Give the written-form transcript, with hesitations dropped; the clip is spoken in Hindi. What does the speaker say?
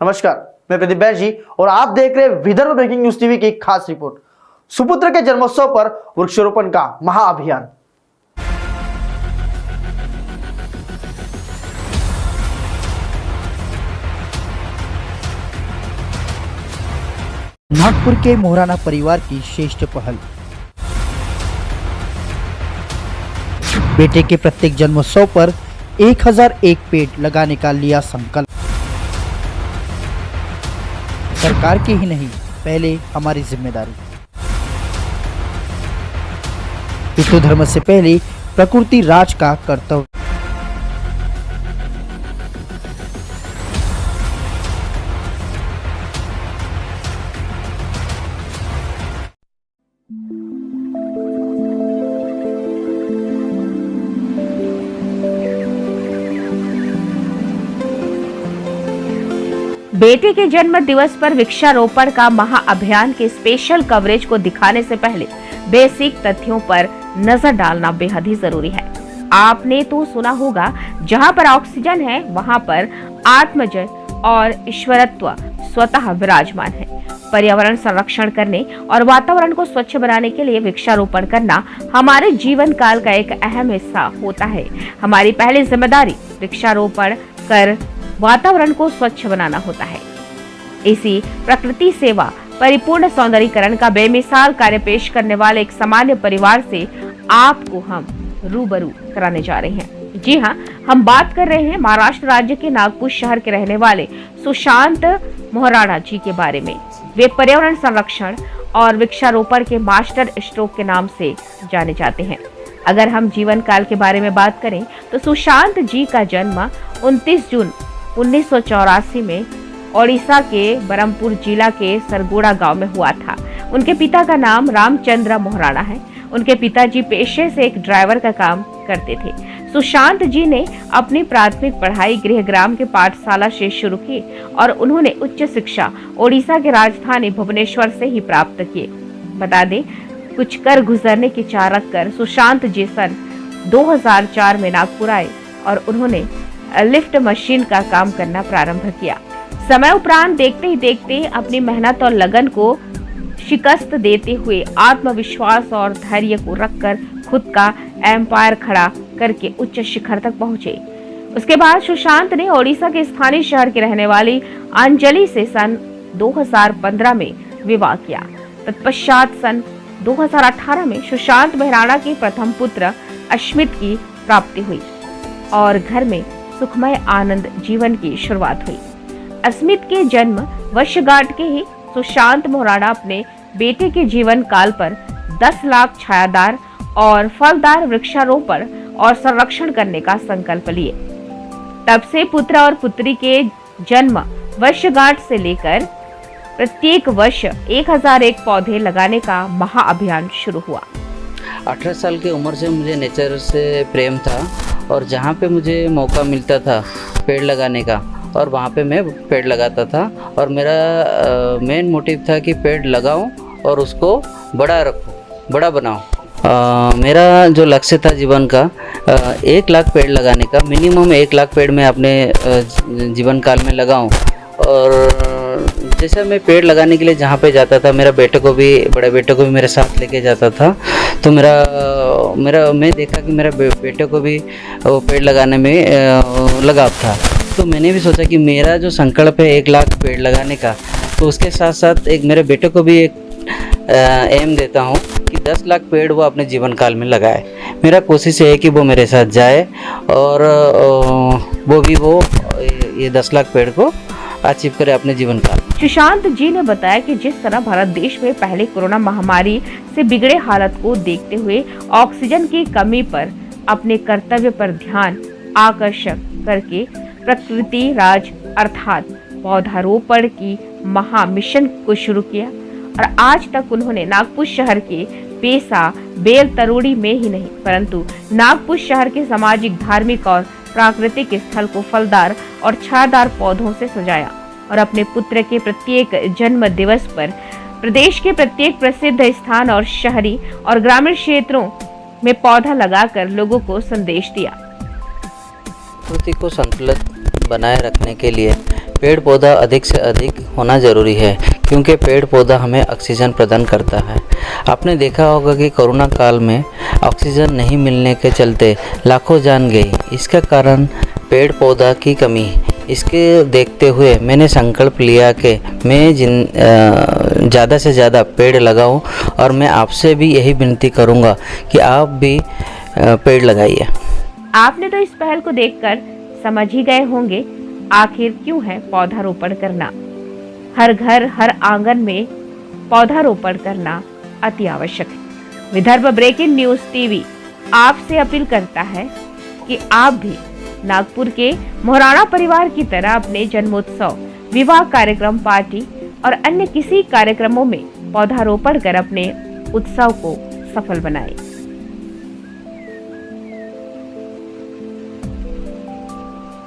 नमस्कार, मैं प्रदीप बैस जी और आप देख रहे हैं विदर्भ ब्रेकिंग न्यूज टीवी की खास रिपोर्ट। सुपुत्र के जन्मोत्सव पर वृक्षारोपण का महाअभियान। नागपुर के मोहराना परिवार की श्रेष्ठ पहल। बेटे के प्रत्येक जन्मोत्सव पर 1001 पेड़ लगाने का लिया संकल्प। सरकार की ही नहीं, पहले हमारी जिम्मेदारी। हिंदू धर्म से पहले प्रकृति राज का कर्तव्य। बेटे के जन्म दिवस पर वृक्षारोपण का महाअभियान के स्पेशल कवरेज को दिखाने से पहले बेसिक तथ्यों पर नजर डालना बेहद ही जरूरी है। आपने तो सुना होगा, जहां पर ऑक्सीजन है वहां पर आत्मजय और ईश्वरत्व स्वतः विराजमान है। पर्यावरण संरक्षण करने और वातावरण को स्वच्छ बनाने के लिए वृक्षारोपण करना हमारे जीवन काल का एक अहम हिस्सा होता है। हमारी पहली जिम्मेदारी वृक्षारोपण कर वातावरण को स्वच्छ बनाना होता है। इसी प्रकृति सेवा परिपूर्ण सौंदर्यीकरण का बेमिसाल कार्य पेश करने वाले एक सामान्य परिवार से आपको हम रूबरू कराने जा रहे हैं। जी हाँ, हम बात कर रहे हैं महाराष्ट्र राज्य के नागपुर शहर के रहने वाले सुशांत मोहराना जी के बारे में। वे पर्यावरण संरक्षण और वृक्षारोपण के मास्टर स्ट्रोक के नाम से जाने जाते हैं। अगर हम जीवन काल के बारे में बात करें तो सुशांत जी का जन्म 29 जून 1984 में ओडिशा के बरमपुर जिला के सरगोड़ा गांव में हुआ था। उनके पिता का नाम रामचंद्र मोहराना है। उनके पिताजी पेशे से एक ड्राइवर का काम करते थे। सुशांत जी ने अपनी प्राथमिक पढ़ाई गृहग्राम के पाठशाला से शुरू की और उन्होंने उच्च शिक्षा ओडिशा के राजधानी भुवनेश्वर से ही प्राप्त किए। बता दें, कुछ कर गुजरने की चाह रखकर सुशांत जी सन 2004 में नागपुर आए और उन्होंने लिफ्ट मशीन का काम करना प्रारंभ किया। समय उपरांत देखते ही देखते अपनी मेहनत और लगन को शिकस्त देते हुए आत्मविश्वास और धैर्य को रखकर खुद का एम्पायर खड़ा करके उच्च शिखर तक पहुंचे। उसके बाद सुशांत ने ओडिशा के स्थानीय शहर के रहने वाली अंजलि से सन 2015 में विवाह किया। तत्पश्चात सन 2018 में सुशांत मोहराना के प्रथम पुत्र अस्मित की प्राप्ति हुई और घर में सुखमय आनंद जीवन की शुरुआत हुई। अस्मित के जन्म वर्षगांठ के ही सुशांत मोहराना अपने बेटे के जीवन काल पर 10 लाख छायादार और फलदार वृक्षारोपण और संरक्षण करने का संकल्प लिए। तब से पुत्र और पुत्री के जन्म वर्षगांठ से लेकर प्रत्येक वर्ष 1001 पौधे लगाने का महाअभियान शुरू हुआ। 18 साल की उम्र से मुझे नेचर से प्रेम था और जहाँ पे मुझे मौका मिलता था पेड़ लगाने का और वहाँ पे मैं पेड़ लगाता था। और मेरा मेन मोटिव था कि पेड़ लगाऊं और उसको बड़ा रखूं, बड़ा बनाऊं। मेरा जो लक्ष्य था जीवन का 1 लाख पेड़ लगाने का, मिनिमम 1 लाख पेड़ मैं अपने जीवन काल में लगाऊं। और जैसे मैं पेड़ लगाने के लिए जहाँ पे जाता था, मेरा बेटे को भी, बड़े बेटे को भी मेरे साथ लेके जाता था। तो मैं देखा कि मेरा बेटे को भी वो पेड़ लगाने में लगाव था। तो मैंने भी सोचा कि मेरा जो संकल्प है 1 लाख पेड़ लगाने का, तो उसके साथ साथ एक मेरे बेटे को भी एक एम देता हूँ कि 10 लाख पेड़ वो अपने जीवन काल में लगाए। मेरा कोशिश है कि वो मेरे साथ जाए और वो ये 10 लाख पेड़ को अचीव करे अपने जीवन काल। सुशांत जी ने बताया कि जिस तरह भारत देश में पहले कोरोना महामारी से बिगड़े हालत को देखते हुए ऑक्सीजन की कमी पर अपने कर्तव्य पर ध्यान आकर्षक करके प्रकृति राज अर्थात पौधारोपण की महा मिशन को शुरू किया और आज तक उन्होंने नागपुर शहर के पेसा बेल तरोड़ी में ही नहीं परंतु नागपुर शहर के सामाजिक, धार्मिक और प्राकृतिक स्थल को फलदार और छायादार पौधों से सजाया और अपने पुत्र के प्रत्येक जन्म दिवस पर प्रदेश के प्रत्येक प्रसिद्ध स्थान और शहरी और ग्रामीण क्षेत्रों में पौधा लगाकर लोगों को संदेश दिया। प्रकृति को संतुलित बनाए रखने के लिए पेड़ पौधा अधिक से अधिक होना ज़रूरी है, क्योंकि पेड़ पौधा हमें ऑक्सीजन प्रदान करता है। आपने देखा होगा कि कोरोना काल में ऑक्सीजन नहीं मिलने के चलते लाखों जान गई। इसका कारण पेड़ पौधा की कमी। इसके देखते हुए मैंने संकल्प लिया कि मैं ज़्यादा से ज़्यादा पेड़ लगाऊं, और मैं आपसे भी यही विनती करूंगा कि आप भी पेड़ लगाइए। आपने तो इस पहल को देखकर समझ ही गए होंगे आखिर क्यों है पौधारोपण करना। हर घर हर आंगन में पौधारोपण करना अति आवश्यक है। विदर्भ ब्रेकिंग न्यूज टीवी आपसे अपील करता है कि आप भी नागपुर के मोहराणा परिवार की तरह अपने जन्मोत्सव, विवाह कार्यक्रम, पार्टी और अन्य किसी कार्यक्रमों में पौधारोपण कर अपने उत्सव को सफल बनाएं।